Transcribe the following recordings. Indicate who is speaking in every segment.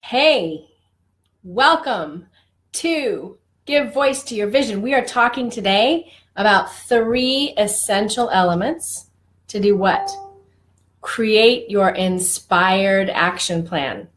Speaker 1: Hey, welcome to Give Voice to Your Vision. We are talking today about 3 essential elements to do what? Create your inspired action plan.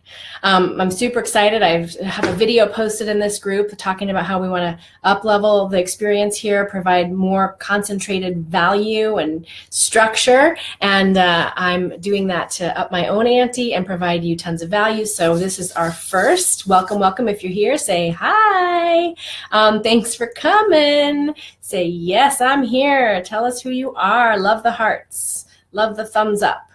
Speaker 1: I'm super excited. I have a video posted in this group talking about how we want to up-level the experience here, provide more concentrated value and structure. And I'm doing that to up my own ante and provide you tons of value. So this is our first. Welcome. If you're here, say hi. Thanks for coming. Say, yes, I'm here. Tell us who you are. Love the hearts. Love the thumbs up.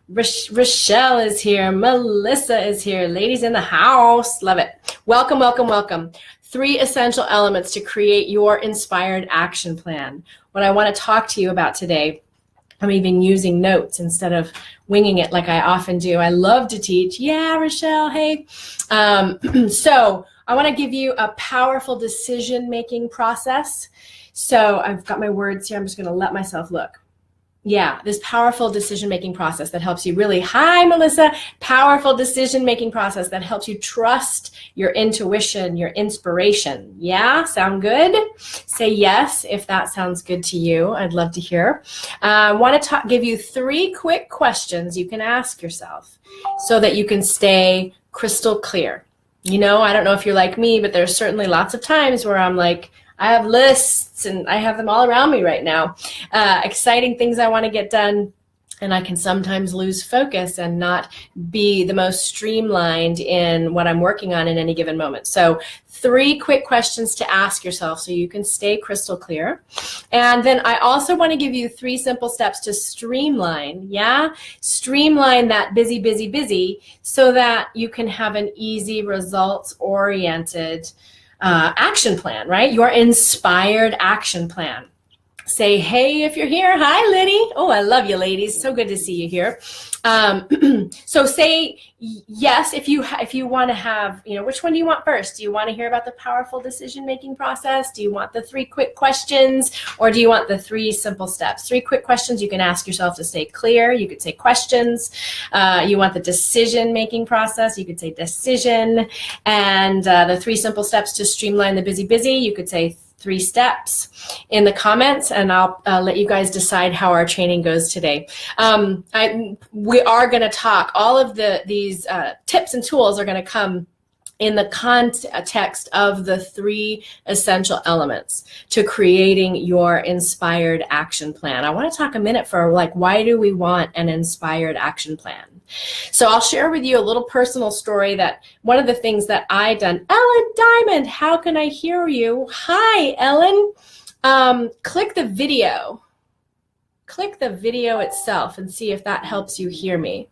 Speaker 1: Rochelle is here. Melissa is here. Ladies in the house. Love it. Welcome. 3 essential elements to create your inspired action plan. What I want to talk to you about today, I'm even using notes instead of winging it like I often do. I love to teach. Yeah, Rochelle, hey. So I want to give you a powerful decision-making process. So I've got my words here. I'm just going to let myself look. Yeah, this powerful decision-making process that helps you really, hi, Melissa, powerful decision-making process that helps you trust your intuition, your inspiration. Yeah, sound good? Say yes if that sounds good to you. I'd love to hear. I want to give you 3 quick questions you can ask yourself so that you can stay crystal clear. You know, I don't know if you're like me, but there's certainly lots of times where I'm like, I have lists and I have them all around me right now. Exciting things I want to get done. And I can sometimes lose focus and not be the most streamlined in what I'm working on in any given moment. So 3 quick questions to ask yourself so you can stay crystal clear. And then I also want to give you 3 simple steps to streamline, streamline that busy, so that you can have an easy, results-oriented action plan, right? Your inspired action plan. Say, hey, if you're here. Hi, Liddy. Oh, I love you, ladies. So good to see you here. So say yes if you want to have, which one do you want first? Do you want to hear about the powerful decision-making process? Do you want the 3 quick questions, or do you want the 3 simple steps? 3 quick questions you can ask yourself to stay clear. You could say questions. You want the decision-making process. You could say decision. And the 3 simple steps to streamline the busy. You could say 3 steps in the comments, and I'll let you guys decide how our training goes today. We are going to talk, all of these tips and tools are going to come in the context of the 3 essential elements to creating your inspired action plan. I want to talk a minute for why do we want an inspired action plan? So I'll share with you a little personal story that one of the things that I done. Ellen Diamond, how can I hear you? Hi, Ellen. Click the video. Click the video itself and see if that helps you hear me.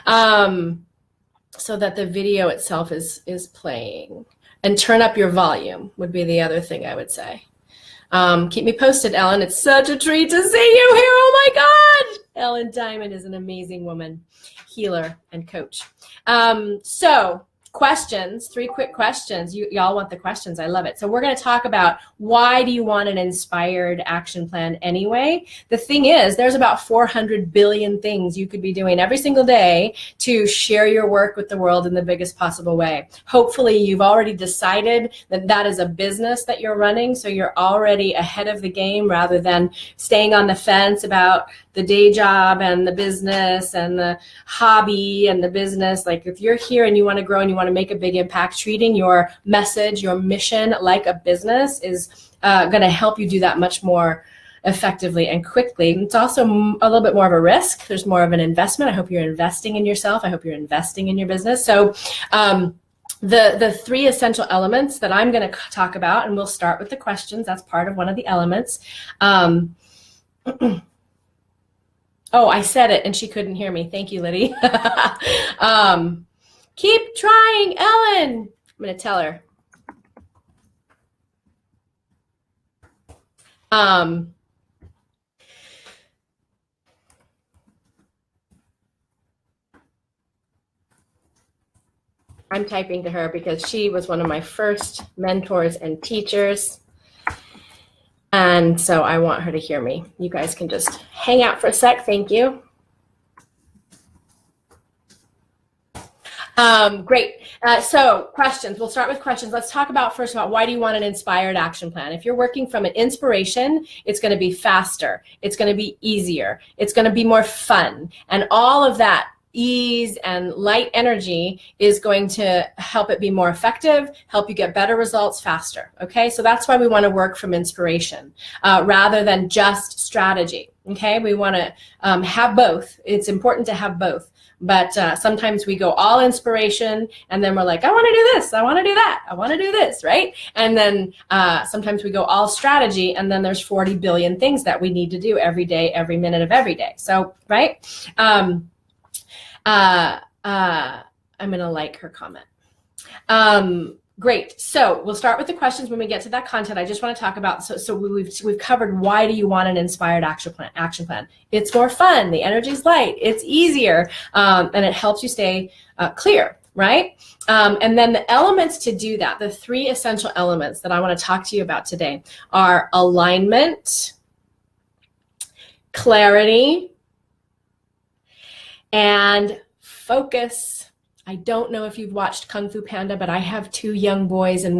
Speaker 1: So that the video itself is playing. And turn up your volume would be the other thing I would say. Keep me posted, Ellen. It's such a treat to see you here. Oh my God. Ellen Diamond is an amazing woman, healer and coach. So questions, 3 quick questions. Y'all want the questions. I love it. So we're going to talk about why do you want an inspired action plan anyway? The thing is, there's about 400 billion things you could be doing every single day to share your work with the world in the biggest possible way. Hopefully you've already decided that that is a business that you're running, so you're already ahead of the game rather than staying on the fence about the day job and the business and the hobby and the business. Like if you're here and you want to grow and you want to make a big impact, treating your message, your mission like a business is going to help you do that much more effectively and quickly. It's also a little bit more of a risk. There's more of an investment. I hope you're investing in yourself. I hope you're investing in your business. So the 3 essential elements that I'm going to talk about, and we'll start with the questions. That's part of one of the elements. Oh, I said it and she couldn't hear me. Thank you, Liddy. Keep trying, Ellen. I'm going to tell her. I'm typing to her because she was one of my first mentors and teachers. And so I want her to hear me. You guys can just hang out for a sec. Thank you. Great. So questions. We'll start with questions. Let's talk about first about why do you want an inspired action plan? If you're working from an inspiration, it's going to be faster. It's going to be easier. It's going to be more fun. And all of that ease and light energy is going to help it be more effective, help you get better results faster. Okay, so that's why we want to work from inspiration rather than just strategy. Okay, we want to have both. It's important to have both. But sometimes we go all inspiration and then we're like, I want to do this, I want to do that, I want to do this, right? And then sometimes we go all strategy and then there's 40 billion things that we need to do every day, every minute of every day. So, right? I'm going to like her comment. Great. So we'll start with the questions when we get to that content. I just want to talk about, so we've covered why do you want an inspired action plan. It's more fun. The energy's light. It's easier. And it helps you stay clear, right? And then the elements to do that, the 3 essential elements that I want to talk to you about today are alignment, clarity, and focus. I don't know if you've watched Kung Fu Panda, but I have 2 young boys and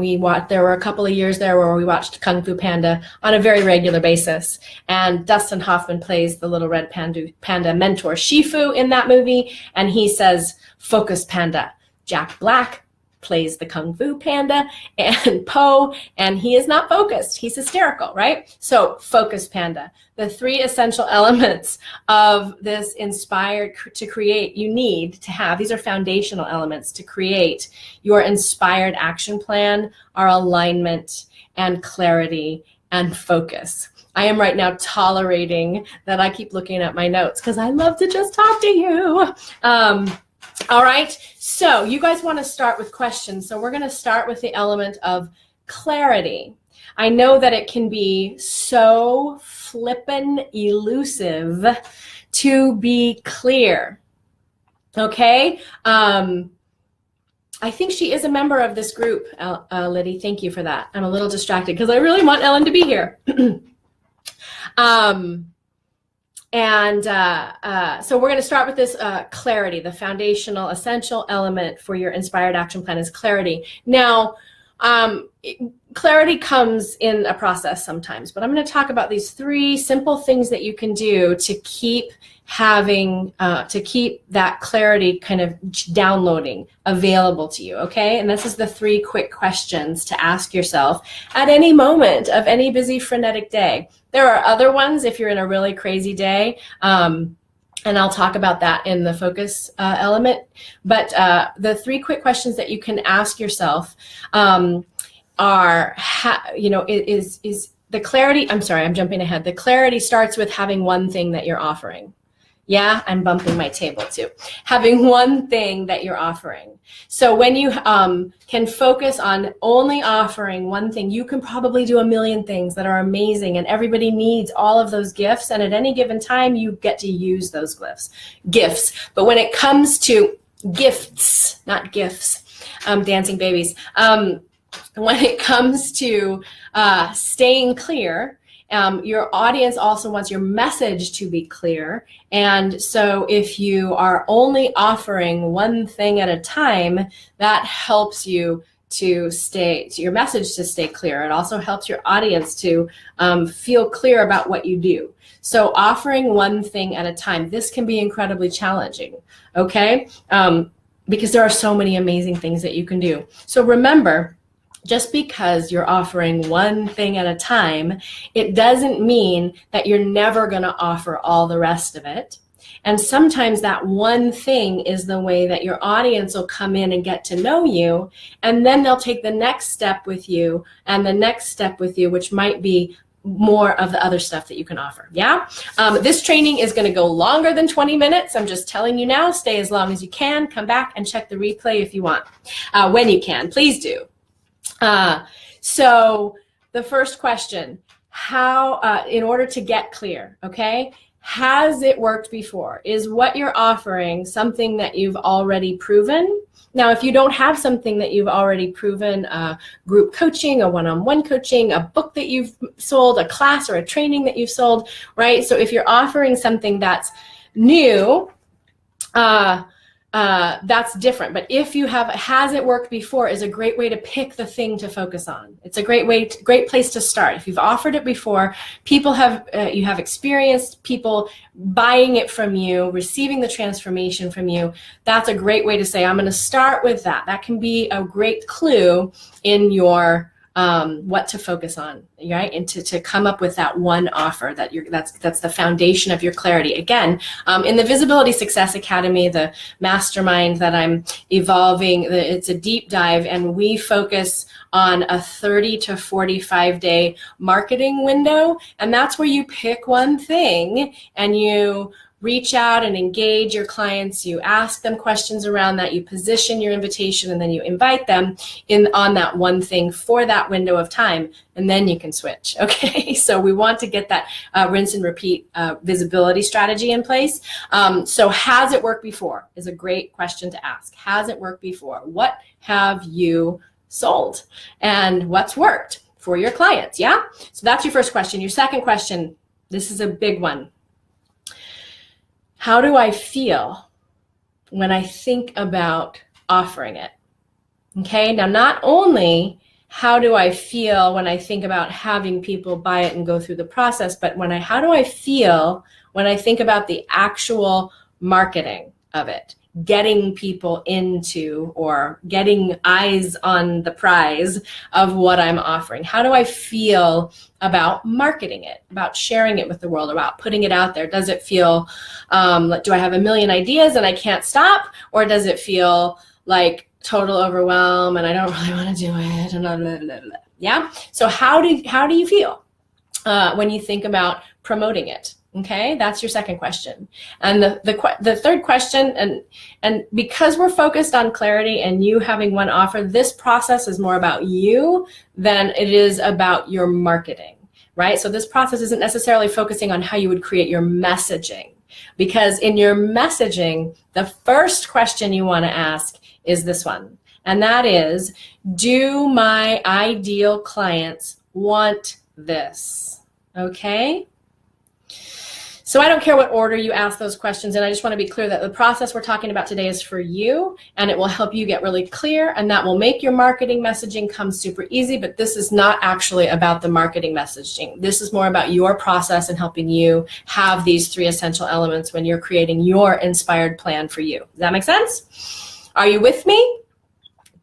Speaker 1: there were a couple of years there where we watched Kung Fu Panda on a very regular basis. And Dustin Hoffman plays the little red panda mentor Shifu in that movie. And he says, focus panda. Jack Black plays the Kung Fu Panda and Po, and he is not focused. He's hysterical, right? So focus panda. The 3 essential elements of this inspired to create, you need to have, these are foundational elements to create your inspired action plan, are alignment and clarity and focus. I am right now tolerating that I keep looking at my notes because I love to just talk to you. All right, so you guys want to start with questions. So we're going to start with the element of clarity. I know that it can be so flippin' elusive to be clear. Okay, I think she is a member of this group, Liddy. Thank you for that. I'm a little distracted because I really want Ellen to be here. So we're going to start with this clarity. The foundational essential element for your inspired action plan is clarity. Now, clarity comes in a process sometimes, but I'm going to talk about these 3 simple things that you can do to keep having, to keep that clarity kind of downloading available to you, okay? And this is the 3 quick questions to ask yourself at any moment of any busy, frenetic day. There are other ones if you're in a really crazy day, and I'll talk about that in the focus element. But the 3 quick questions that you can ask yourself are, is the clarity, I'm sorry, I'm jumping ahead. The clarity starts with having one thing that you're offering. Yeah, I'm bumping my table too. Having one thing that you're offering. So when you can focus on only offering one thing, you can probably do a million things that are amazing, and everybody needs all of those gifts, and at any given time you get to use those gifts. But when it comes to gifts, not gifts, dancing babies, when it comes to staying clear, your audience also wants your message to be clear. And so if you are only offering one thing at a time, that helps you to your message to stay clear. It also helps your audience to feel clear about what you do. So offering one thing at a time, this can be incredibly challenging, okay? Because there are so many amazing things that you can do. So remember, just because you're offering one thing at a time, it doesn't mean that you're never going to offer all the rest of it. And sometimes that one thing is the way that your audience will come in and get to know you, and then they'll take the next step with you and the next step with you, which might be more of the other stuff that you can offer. Yeah. This training is going to go longer than 20 minutes. I'm just telling you now, stay as long as you can. Come back and check the replay if you want. When you can, please do. So the first question, how, in order to get clear, okay, has it worked before? Is what you're offering something that you've already proven? Now, if you don't have something that you've already proven, group coaching, a one-on-one coaching, a book that you've sold, a class or a training that you've sold, right? So if you're offering something that's new, that's different. But if you have, has it worked before is a great way to pick the thing to focus on. It's a great place to start. If you've offered it before, people have, you have experienced people buying it from you, receiving the transformation from you. That's a great way to say, I'm going to start with that. That can be a great clue in your what to focus on, right? And to come up with that one offer that's the foundation of your clarity. Again, in the Visibility Success Academy, the mastermind that I'm evolving, it's a deep dive, and we focus on a 30 to 45 day marketing window. And that's where you pick one thing and you reach out and engage your clients, you ask them questions around that, you position your invitation, and then you invite them in on that one thing for that window of time, and then you can switch, okay? So we want to get that rinse and repeat visibility strategy in place. So has it worked before is a great question to ask. Has it worked before? What have you sold? And what's worked for your clients, yeah? So that's your first question. Your second question, this is a big one. How do I feel when I think about offering it? Okay, now not only how do I feel when I think about having people buy it and go through the process, but how do I feel when I think about the actual marketing of it? Getting people into or getting eyes on the prize of what I'm offering. How do I feel about marketing it, about sharing it with the world, about putting it out there? Does it feel, do I have a million ideas and I can't stop? Or does it feel like total overwhelm and I don't really want to do it? And blah, blah, blah, blah. Yeah. So how do you feel when you think about promoting it? Okay, that's your second question. And the third question, and because we're focused on clarity and you having one offer, this process is more about you than it is about your marketing, right? So this process isn't necessarily focusing on how you would create your messaging, because in your messaging, the first question you want to ask is this one, and that is, do my ideal clients want this? Okay? So I don't care what order you ask those questions, and I just want to be clear that the process we're talking about today is for you, and it will help you get really clear, and that will make your marketing messaging come super easy, but this is not actually about the marketing messaging. This is more about your process and helping you have these 3 essential elements when you're creating your inspired plan for you. Does that make sense? Are you with me?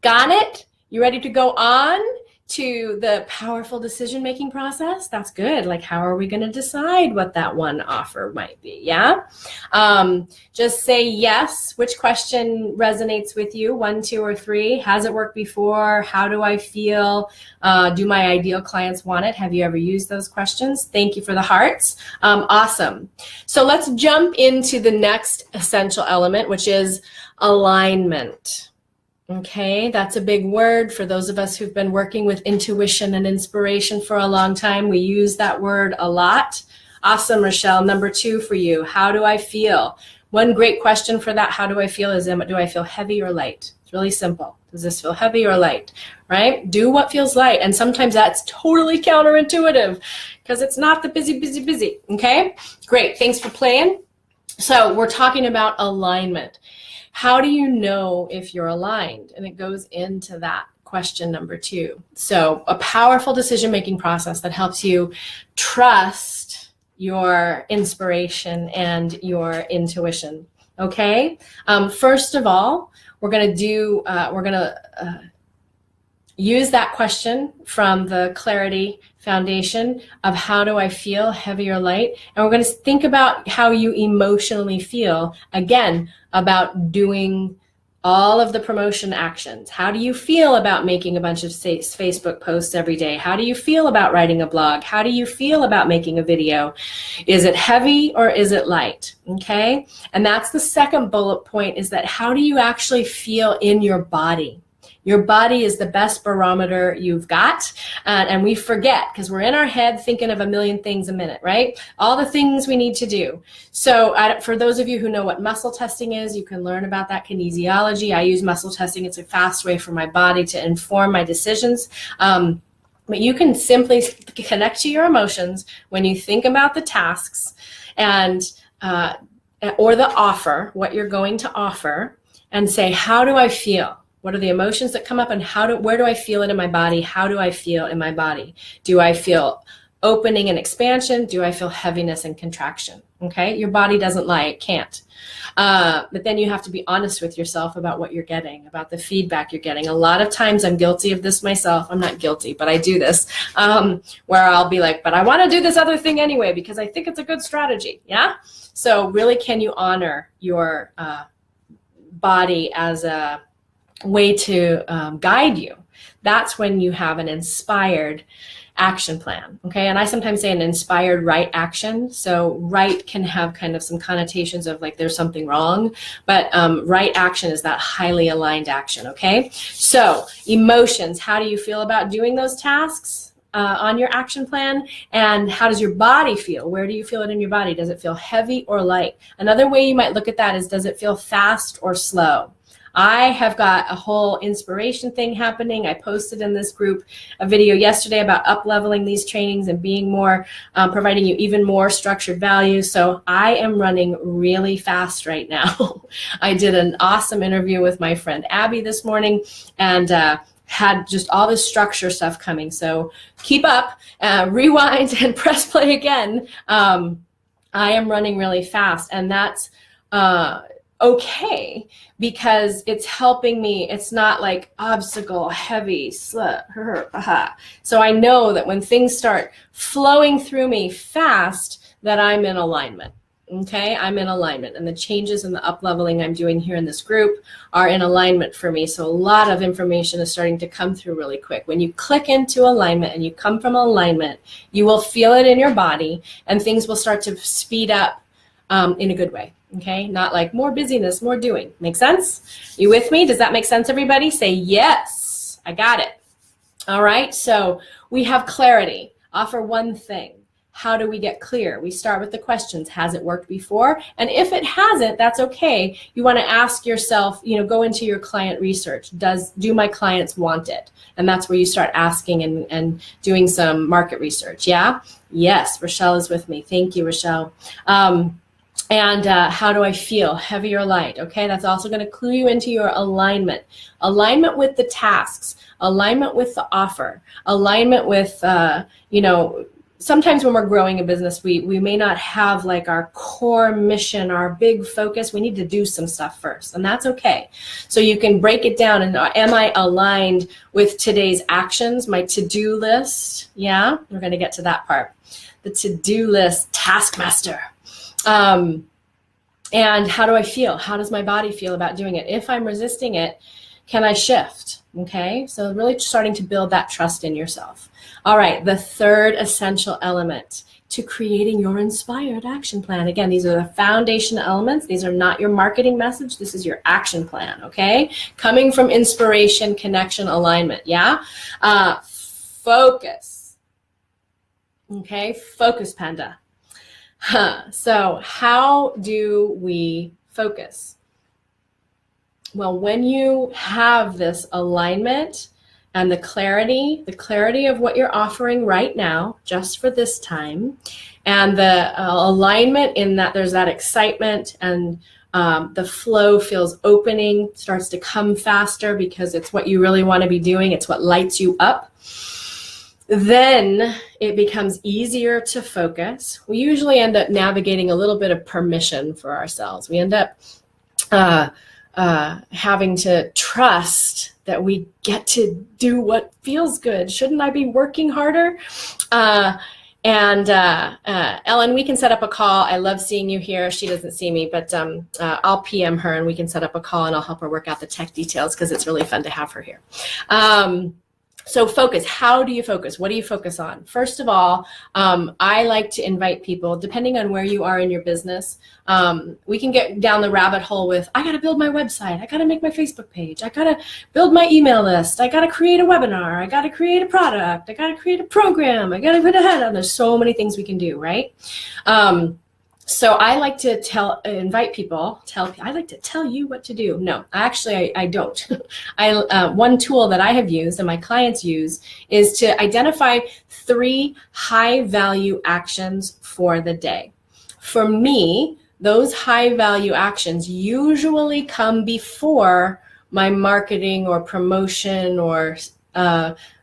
Speaker 1: Got it? You ready to go on to the powerful decision-making process? That's good. Like, how are we going to decide what that one offer might be? Yeah. Just say yes. Which question resonates with you? 1, 2, or 3. Has it worked before? How do I feel? Do my ideal clients want it? Have you ever used those questions? Thank you for the hearts. Awesome. So let's jump into the next essential element, which is alignment. Okay, that's a big word for those of us who've been working with intuition and inspiration for a long time. We use that word a lot. Awesome, Rochelle. Number 2 for you. How do I feel? One great question for that, how do I feel, is, do I feel heavy or light? It's really simple. Does this feel heavy or light, right? Do what feels light. And sometimes that's totally counterintuitive because it's not the busy, okay? Great, thanks for playing. So we're talking about alignment. How do you know if you're aligned? And it goes into that question number 2. So a powerful decision-making process that helps you trust your inspiration and your intuition. Okay. First of all, we're going to use that question from the Clarity Foundation of how do I feel, heavy or light? And we're going to think about how you emotionally feel, again, about doing all of the promotion actions. How do you feel about making a bunch of Facebook posts every day? How do you feel about writing a blog? How do you feel about making a video? Is it heavy or is it light? Okay. And that's the second bullet point, is that how do you actually feel in your body? Your body is the best barometer you've got, and we forget because we're in our head thinking of a million things a minute, right? All the things we need to do. So for those of you who know what muscle testing is, you can learn about that kinesiology. I use muscle testing. It's a fast way for my body to inform my decisions. But you can simply connect to your emotions when you think about the tasks and or the offer, what you're going to offer. and say, how do I feel? What are the emotions that come up, and where do I feel it in my body? How do I feel in my body? Do I feel opening and expansion? Do I feel heaviness and contraction? Okay, your body doesn't lie, it can't. But then you have to be honest with yourself about what you're getting, about the feedback you're getting. A lot of times I'm guilty of this myself. I'm not guilty, but I do this, where I'll be like, but I want to do this other thing anyway because I think it's a good strategy. Yeah. So really, can you honor your body as a way to guide you? That's when you have an inspired action plan. Okay. And I sometimes say an inspired right action. So right can have kind of some connotations of like there's something wrong, but right action is that highly aligned action. Okay. So emotions, how do you feel about doing those tasks on your action plan? And how does your body feel? Where do you feel it in your body? Does it feel heavy or light? Another way you might look at that is, does it feel fast or slow? I have got a whole inspiration thing happening. I posted in this group a video yesterday about up-leveling these trainings and being more, providing you even more structured value. So I am running really fast right now. I did an awesome interview with my friend Abby this morning, and had just all this structure stuff coming. So keep up, rewind and press play again. I am running really fast, and that's okay, because it's helping me. It's not like obstacle, heavy, so I know that when things start flowing through me fast, that I'm in alignment. Okay, I'm in alignment, and the changes and the up leveling I'm doing here in this group are in alignment for me. So a lot of information is starting to come through really quick. When you click into alignment and you come from alignment, you will feel it in your body, and things will start to speed up in a good way. Okay, not like more busyness, more doing. Make sense? You with me? Does that make sense, everybody? Say yes, I got it. All right, so we have clarity. Offer one thing. How do we get clear? We start with the questions. Has it worked before? And if it hasn't, that's okay. You want to ask yourself, go into your client research. Do my clients want it? And that's where you start asking and doing some market research. Yeah? Yes, Rochelle is with me. Thank you, Rochelle. And how do I feel? Heavy or light? Okay, that's also going to clue you into your alignment. Alignment with the tasks, alignment with the offer, alignment with, sometimes when we're growing a business, we may not have like our core mission, our big focus. We need to do some stuff first, and that's okay. So you can break it down, and am I aligned with today's actions, my to-do list? Yeah, we're going to get to that part. The to-do list, taskmaster. And how do I feel? How does my body feel about doing it? If I'm resisting it, can I shift? Okay, so really starting to build that trust in yourself. All right, the third essential element to creating your inspired action plan. Again, these are the foundational elements. These are not your marketing message. This is your action plan, okay? Coming from inspiration, connection, alignment, yeah? Focus. Okay, focus, Panda. So how do we focus? Well, when you have this alignment and the clarity of what you're offering right now, just for this time, and the alignment in that there's that excitement, and the flow feels opening, starts to come faster because it's what you really want to be doing. It's what lights you up. Then it becomes easier to focus. We usually end up navigating a little bit of permission for ourselves. We end up having to trust that we get to do what feels good. Shouldn't I be working harder? Ellen, we can set up a call. I love seeing you here. She doesn't see me, but I'll PM her and we can set up a call, and I'll help her work out the tech details because it's really fun to have her here. So focus. How do you focus? What do you focus on? First of all, I like to invite people, depending on where you are in your business, we can get down the rabbit hole with, I got to build my website. I got to make my Facebook page. I got to build my email list. I got to create a webinar. I got to create a product. I got to create a program. I got to put a head on. There's so many things we can do, right? So I like to invite people, I like to tell you what to do. No, actually I don't. One tool that I have used and my clients use is to identify 3 high value actions for the day. For me, those high value actions usually come before my marketing or promotion or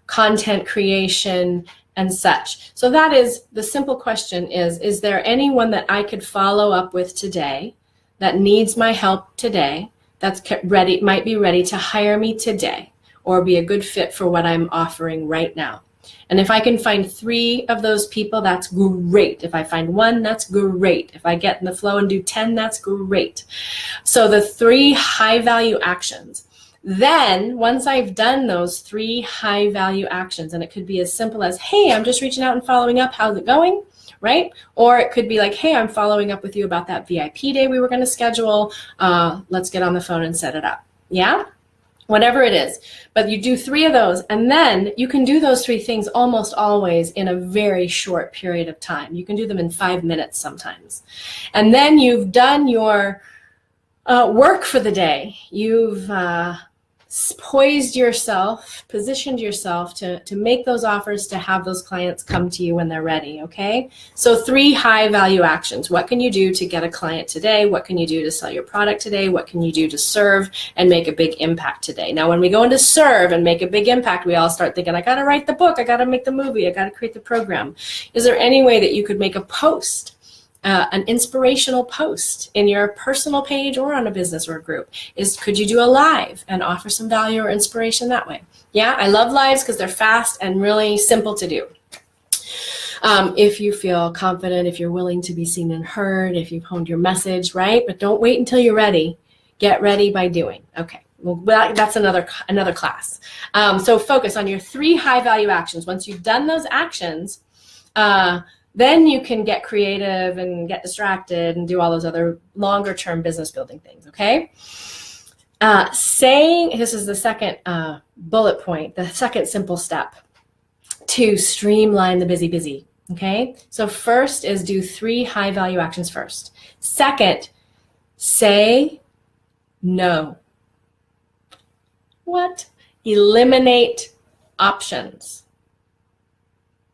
Speaker 1: content creation and such. So that is the simple question is there anyone that I could follow up with today that needs my help today, that's ready, might be ready to hire me today or be a good fit for what I'm offering right now? And if I can find 3 of those people, that's great. If I find 1, that's great. If I get in the flow and do 10, that's great. So the 3 high value actions. Then once I've done those 3 high value actions, and it could be as simple as, hey, I'm just reaching out and following up. How's it going? Right? Or it could be like, hey, I'm following up with you about that VIP day we were going to schedule. Let's get on the phone and set it up. Yeah? Whatever it is. But you do 3 of those, and then you can do those 3 things almost always in a very short period of time. You can do them in 5 minutes sometimes. And then you've done your work for the day. You've poised yourself, positioned yourself to make those offers, to have those clients come to you when they're ready, okay? So 3 high value actions. What can you do to get a client today? What can you do to sell your product today? What can you do to serve and make a big impact today? Now, when we go into serve and make a big impact, we all start thinking, I gotta write the book, I gotta make the movie, I gotta create the program. Is there any way that you could make a post, an inspirational post in your personal page or on a business or a group? Could you do a live and offer some value or inspiration that way? Yeah, I love lives because they're fast and really simple to do. If you feel confident, if you're willing to be seen and heard, if you've honed your message, right? But don't wait until you're ready. Get ready by doing. Okay, well, that's another class. So focus on your 3 high value actions. Once you've done those actions, then you can get creative and get distracted and do all those other longer term business building things, okay? This is the second bullet point, the second simple step to streamline the busy, okay? So first is do 3 high value actions first. Second, say no. What? Eliminate options.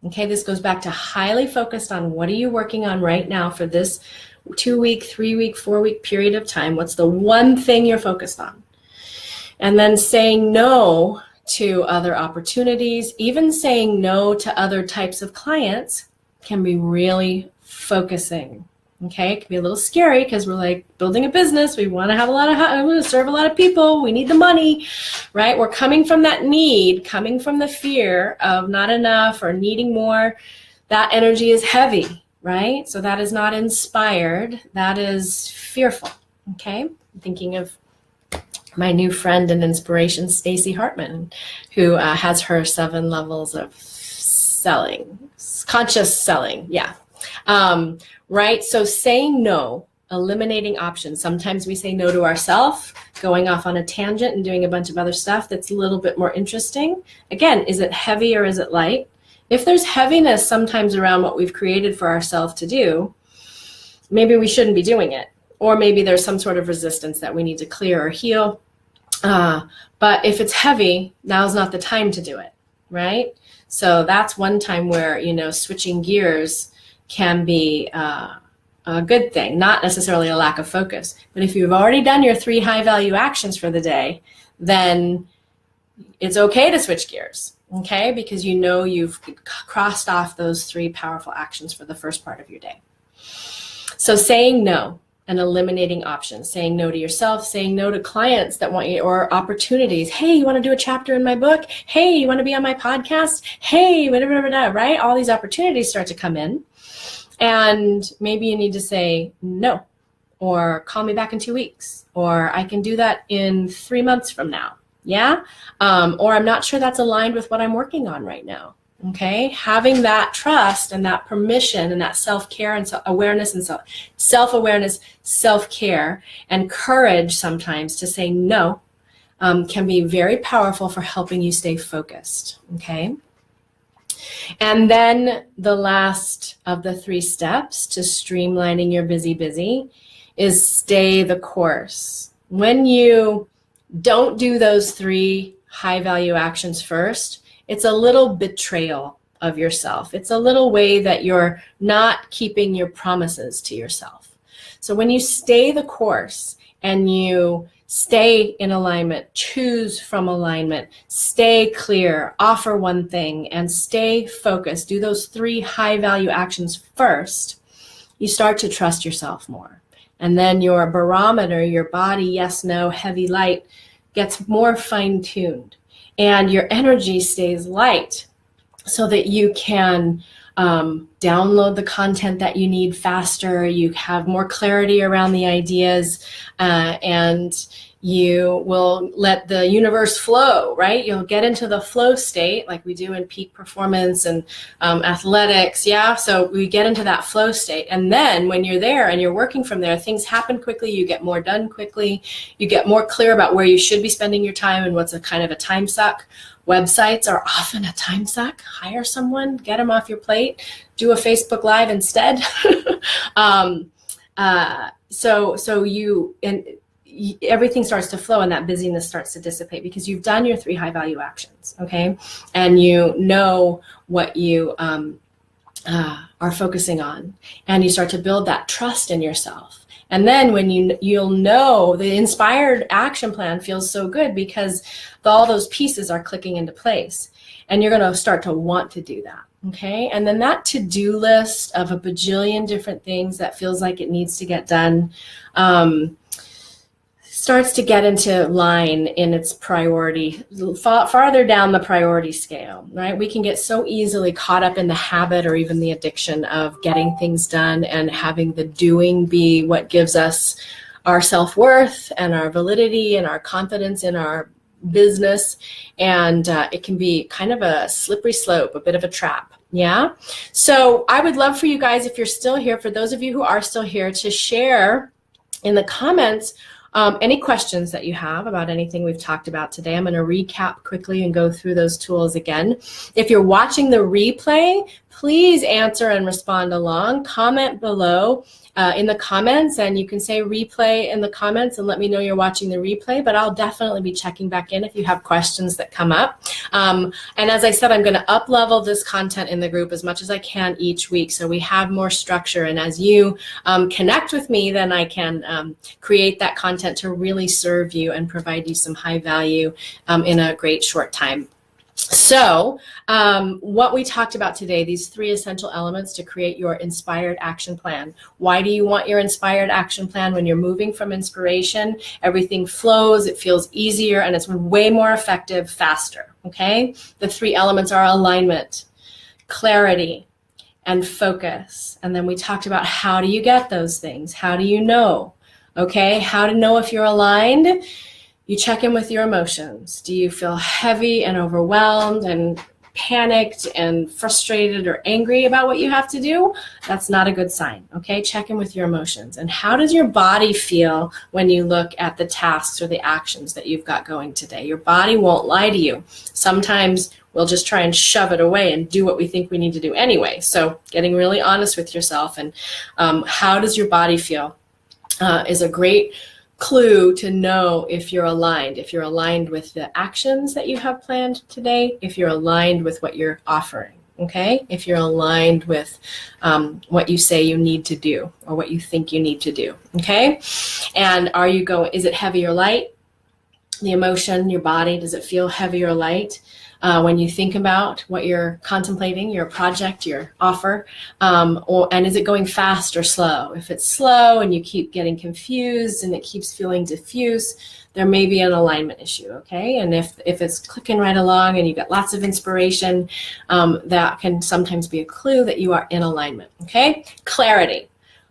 Speaker 1: Okay, this goes back to highly focused on what are you working on right now for this 2-week, 3-week, 4-week period of time. What's the one thing you're focused on? And then saying no to other opportunities, even saying no to other types of clients can be really focusing. Okay, it can be a little scary because we're like building a business. We want to have we want to serve a lot of people. We need the money, right? We're coming from that need, coming from the fear of not enough or needing more. That energy is heavy, right? So that is not inspired. That is fearful. Okay, I'm thinking of my new friend and inspiration, Stacey Hartman, who has her 7 levels of selling, conscious selling. Yeah. Right? So saying no, eliminating options. Sometimes we say no to ourselves, going off on a tangent and doing a bunch of other stuff that's a little bit more interesting. Again, is it heavy or is it light? If there's heaviness sometimes around what we've created for ourselves to do, maybe we shouldn't be doing it. Or maybe there's some sort of resistance that we need to clear or heal. But if it's heavy, now's not the time to do it, right? So that's one time where, switching gears can be a good thing, not necessarily a lack of focus. But if you've already done your 3 high value actions for the day, then it's okay to switch gears, okay? Because you've crossed off those 3 powerful actions for the first part of your day. So saying no and eliminating options, saying no to yourself, saying no to clients that want you, or opportunities. Hey, you want to do a chapter in my book? Hey, you want to be on my podcast? Hey, whatever, right? All these opportunities start to come in. And maybe you need to say no, or call me back in 2 weeks, or I can do that in 3 months from now. Yeah. Or I'm not sure that's aligned with what I'm working on right now. Okay. Having that trust and that permission and that self-care and awareness and self-awareness, self-care and courage sometimes to say no can be very powerful for helping you stay focused. Okay. And then the last of the 3 steps to streamlining your busy is stay the course. When you don't do those 3 high value actions first, it's a little betrayal of yourself. It's a little way that you're not keeping your promises to yourself. So when you stay the course and you stay in alignment, choose from alignment, stay clear, offer one thing, and stay focused, do those 3 high value actions first, you start to trust yourself more. And then your barometer, your body, yes, no, heavy, light, gets more fine-tuned. And your energy stays light so that you can download the content that you need faster, you have more clarity around the ideas, and you will let the universe flow, right? You'll get into the flow state like we do in peak performance and athletics, yeah? So we get into that flow state. And then when you're there and you're working from there, things happen quickly, you get more done quickly, you get more clear about where you should be spending your time and what's a kind of a time suck. Websites are often a time suck. Hire someone, get them off your plate, do a Facebook Live instead. Everything starts to flow and that busyness starts to dissipate because you've done your 3 high value actions, okay? And you know what you are focusing on, and you start to build that trust in yourself. And then when you'll know the inspired action plan feels so good because all those pieces are clicking into place, and you're going to start to want to do that. Okay. And then that to-do list of a bajillion different things that feels like it needs to get done, starts to get into line in its priority, farther down the priority scale, right? We can get so easily caught up in the habit or even the addiction of getting things done and having the doing be what gives us our self-worth and our validity and our confidence in our business. And it can be kind of a slippery slope, a bit of a trap. Yeah. So I would love for you guys, if you're still here, for those of you who are still here, to share in the comments any questions that you have about anything we've talked about today. I'm going to recap quickly and go through those tools again. If you're watching the replay, please answer and respond along. Comment below in the comments, and you can say replay in the comments and let me know you're watching the replay, but I'll definitely be checking back in if you have questions that come up. And as I said, I'm going to up-level this content in the group as much as I can each week so we have more structure, and as you connect with me, then I can create that content to really serve you and provide you some high value in a great short time. So what we talked about today, these 3 essential elements to create your inspired action plan. Why do you want your inspired action plan? When you're moving from inspiration, everything flows, it feels easier, and it's way more effective, faster, okay? The 3 elements are alignment, clarity, and focus. And then we talked about how do you get those things? How do you know? Okay, how to know if you're aligned? You check in with your emotions. Do you feel heavy and overwhelmed and panicked and frustrated or angry about what you have to do? That's not a good sign, okay? Check in with your emotions. And how does your body feel when you look at the tasks or the actions that you've got going today? Your body won't lie to you. Sometimes we'll just try and shove it away and do what we think we need to do anyway. So getting really honest with yourself and how does your body feel is a great clue to know if you're aligned with the actions that you have planned today, if you're aligned with what you're offering, okay? If you're aligned with what you say you need to do or what you think you need to do, okay? And is it heavy or light? The emotion, your body, does it feel heavy or light? When you think about what you're contemplating, your project, your offer, and is it going fast or slow? If it's slow and you keep getting confused and it keeps feeling diffuse, there may be an alignment issue, okay? And if it's clicking right along and you've got lots of inspiration, that can sometimes be a clue that you are in alignment, okay? Clarity.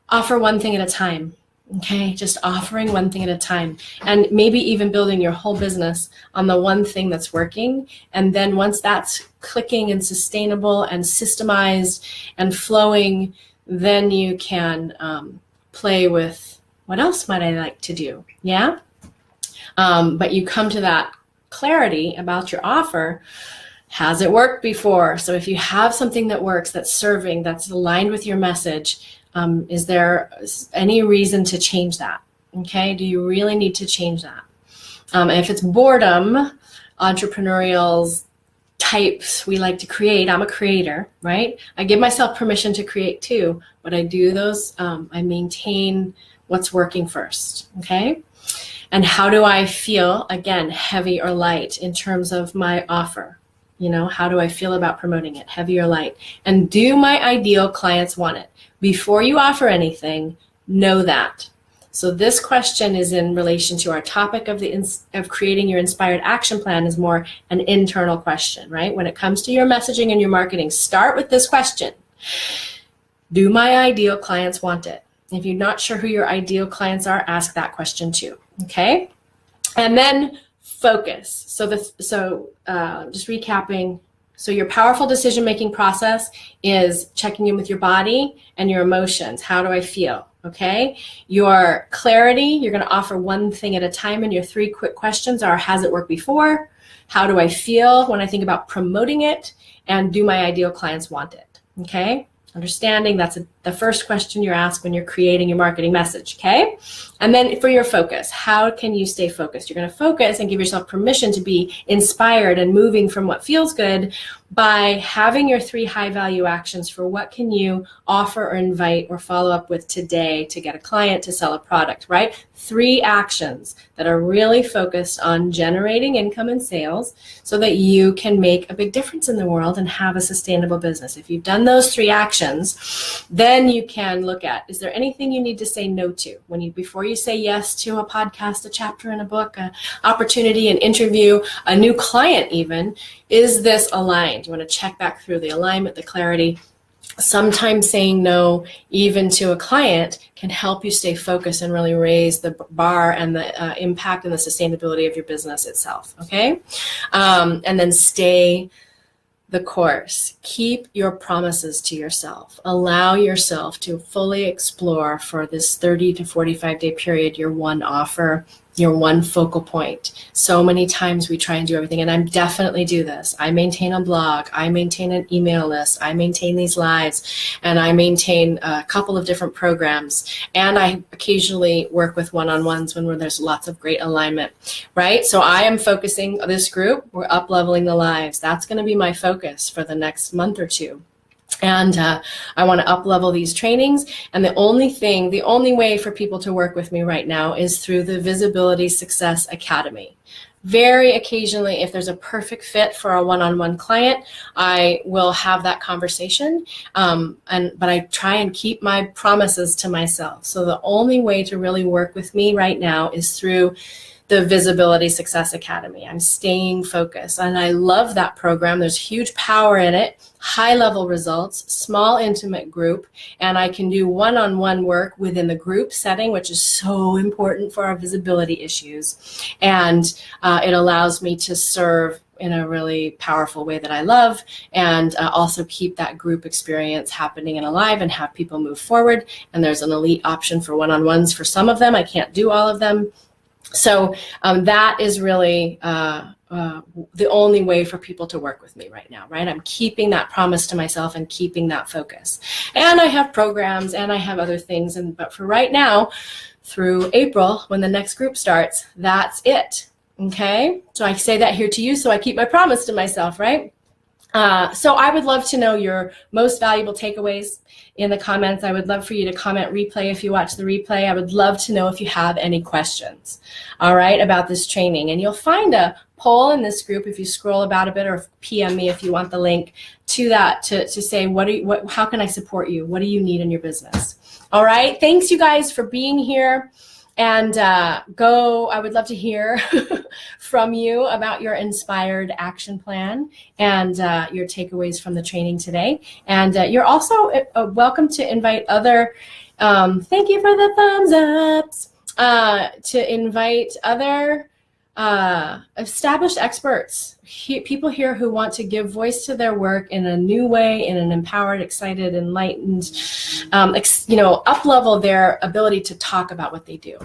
Speaker 1: Offer one thing at a time. Okay, just offering one thing at a time, and maybe even building your whole business on the one thing that's working. And then once that's clicking and sustainable and systemized and flowing, then you can play with what else might I like to do, yeah? But you come to that clarity about your offer. Has it worked before? So if you have something that works, that's serving, that's aligned with your message, is there any reason to change that? Okay, do you really need to change that? And if it's boredom, entrepreneurial types, we like to create. I'm a creator, right? I give myself permission to create too, but I do those, I maintain what's working first, okay? And how do I feel, again, heavy or light in terms of my offer? How do I feel about promoting it, heavy or light? And do my ideal clients want it? Before you offer anything, know that. So this question is in relation to our topic of creating your inspired action plan, is more an internal question, right? When it comes to your messaging and your marketing, start with this question. Do my ideal clients want it? If you're not sure who your ideal clients are, ask that question too, okay? And then focus. So just recapping. So your powerful decision-making process is checking in with your body and your emotions. How do I feel? Okay. Your clarity, you're going to offer one thing at a time, and your 3 quick questions are: has it worked before? How do I feel when I think about promoting it? And do my ideal clients want it? Okay. Understanding that's the first question you're asked when you're creating your marketing message, okay? And then for your focus, how can you stay focused? You're going to focus and give yourself permission to be inspired and moving from what feels good by having your 3 high-value actions for what can you offer or invite or follow up with today to get a client, to sell a product, right? 3 actions that are really focused on generating income and sales so that you can make a big difference in the world and have a sustainable business. If you've done those 3 actions, then you can look at, is there anything you need to say no to before you say yes to a podcast, a chapter in a book, an opportunity, an interview, a new client even? Is this aligned? You want to check back through the alignment, the clarity. Sometimes saying no even to a client can help you stay focused and really raise the bar and the impact and the sustainability of your business itself, okay? And then stay the course. Keep your promises to yourself. Allow yourself to fully explore for this 30 to 45 day period your one offer, your one focal point. So many times we try and do everything, and I definitely do this. I maintain a blog, I maintain an email list, I maintain these lives, and I maintain a couple of different programs, and I occasionally work with one-on-ones when there's lots of great alignment, right? So I am focusing this group, we're up-leveling the lives. That's going to be my focus for the next month or two. And I want to up-level these trainings. And the only way for people to work with me right now is through the Visibility Success Academy. Very occasionally, if there's a perfect fit for a one-on-one client, I will have that conversation. But I try and keep my promises to myself. So the only way to really work with me right now is through the Visibility Success Academy. I'm staying focused, and I love that program. There's huge power in it, high-level results, small, intimate group, and I can do one-on-one work within the group setting, which is so important for our visibility issues. And it allows me to serve in a really powerful way that I love, and also keep that group experience happening and alive and have people move forward. And there's an elite option for one-on-ones for some of them. I can't do all of them. So that is really the only way for people to work with me right now, right? I'm keeping that promise to myself and keeping that focus. And I have programs and I have other things, but for right now, through April, when the next group starts, that's it, okay? So I say that here to you, so I keep my promise to myself, right? So I would love to know your most valuable takeaways in the comments. I would love for you to comment replay if you watch the replay. I would love to know if you have any questions, all right, about this training. And you'll find a poll in this group if you scroll about a bit, or PM me if you want the link to that to say, how can I support you? What do you need in your business? All right. Thanks, you guys, for being here. And I would love to hear from you about your inspired action plan and your takeaways from the training today. And you're also welcome to invite other, thank you for the thumbs ups, to invite other established experts, people here who want to give voice to their work in a new way, in an empowered, excited, enlightened, up-level their ability to talk about what they do.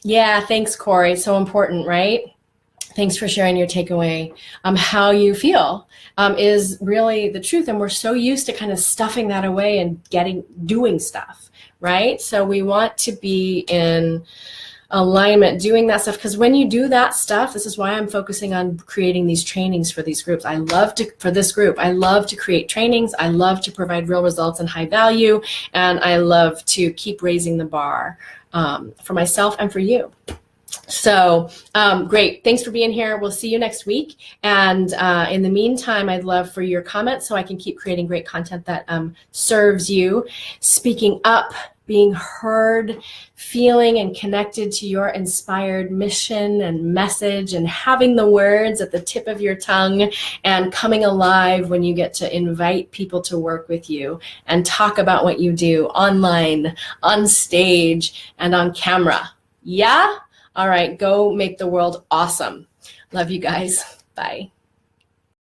Speaker 1: Yeah, thanks, Corey. So important, right? Thanks for sharing your takeaway. How you feel is really the truth, and we're so used to kind of stuffing that away and doing stuff, right? So we want to be in alignment, doing that stuff. Because when you do that stuff, this is why I'm focusing on creating these trainings for these groups. For this group, I love to create trainings. I love to provide real results and high value. And I love to keep raising the bar for myself and for you. So great. Thanks for being here. We'll see you next week. And in the meantime, I'd love for your comments so I can keep creating great content that serves you. Speaking up, being heard, feeling and connected to your inspired mission and message, and having the words at the tip of your tongue, and coming alive when you get to invite people to work with you and talk about what you do online, on stage, and on camera. Yeah? All right, go make the world awesome. Love you guys. Bye.